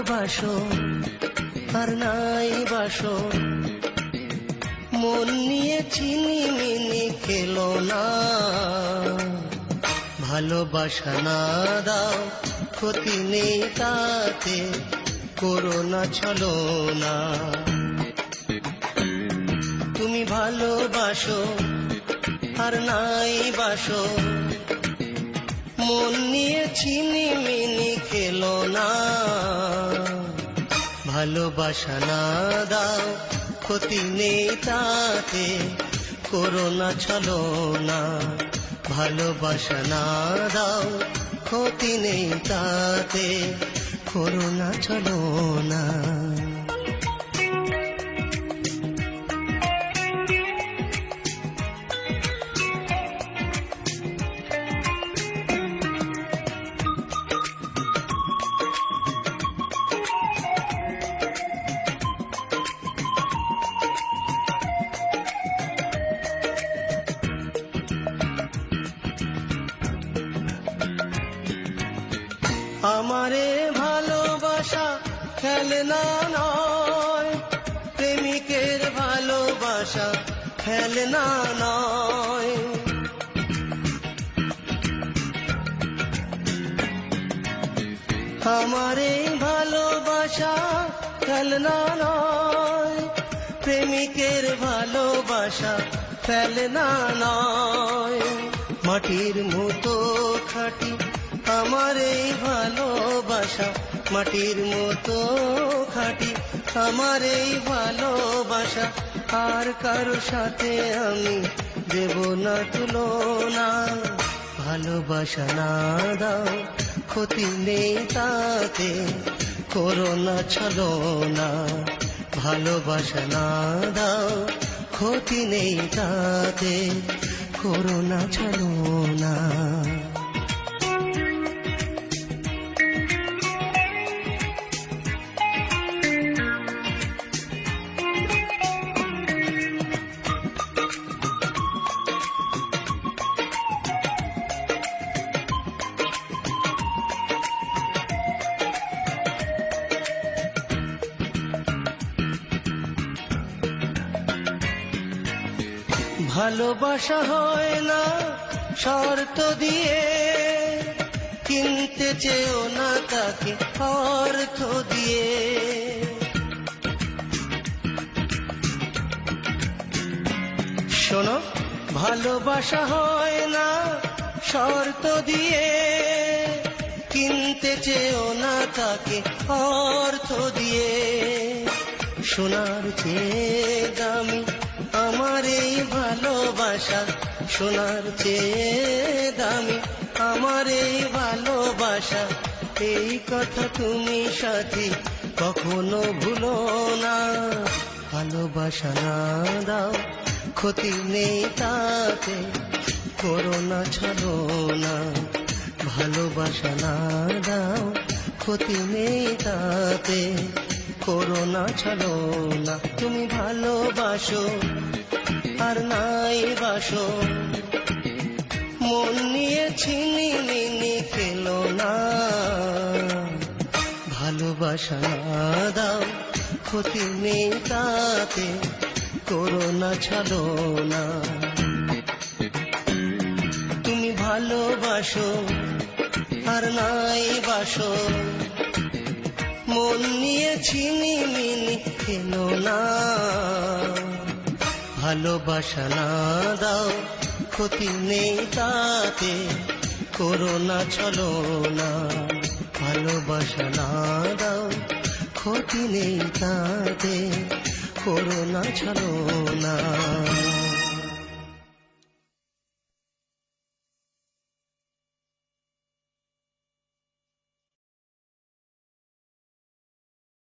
ভালোবাসো আর নাই বাসো, মন নিয়ে চিনি মিনি খেলো না। ভালোবাসা না দাও, ক্ষতি নেই তাতে, করো না ছলনা। তুমি ভালোবাসো আর নাই বাসো, মন নিয়ে চিনি মিনি খেলো না। ভালোবাসা না দাও, ক্ষতি নেই তাতে, করো না ছলনা। ভালোবাসা না দাও, ক্ষতি নেই তাতে, করো না ছলনা। আমারে ভালোবাসা খেলনা নয়, প্রেমিকের ভালোবাসা খেলনা নয়। আমারে ভালোবাসা খেলনা নয়, প্রেমিকের ভালোবাসা খেলনা নয়। মাটির মতো খাঁটি আমার এই ভালোবাসা, মাটির মতো খাঁটি আমার এই ভালোবাসা। আর কারো সাথে আমি দেব না তুলনা। ভালোবাসা না দাও, ক্ষতি নেই তাতে, করো না ছলনা। ভালোবাসা না দাও, ক্ষতি নেই তাতে, করো না ছলনা। ভালোবাসা হয় না শর্ত দিয়ে, কিনতে চেও না তাকে অর্থ দিয়ে। শোনো, ভালোবাসা হয় না শর্ত দিয়ে, কিনতে চেও না তাকে অর্থ দিয়ে। সোনার চেয়ে দামি আমার এই ভালোবাসা, সোনার চেয়ে দামি আমার এই ভালোবাসা। এই কথা তুমি সাথী কখনো ভুলো না। ভালোবাসা না দাও, ক্ষতি নেই তাতে, করো না ছলনা। ভালোবাসা না দাও, ক্ষতি নেই তাতে, করো না ছলনা। তুমি ভালোবাসো আর নাই বাসো, মন নিয়ে ছিনি মিনি খেলো না। ভালোবাসা না দাও, ক্ষতি নেই তাতে, করো না ছলনা। তুমি ভালোবাসো আর নাই বাসো, মন নিয়ে ছিনি মিনি খেলো না। ভালোবাসা না দাও, ক্ষতি নেই তাতে, করো না ছলনা। ভালোবাসা না দাও, ক্ষতি নেই তাতে, করো না ছলনা।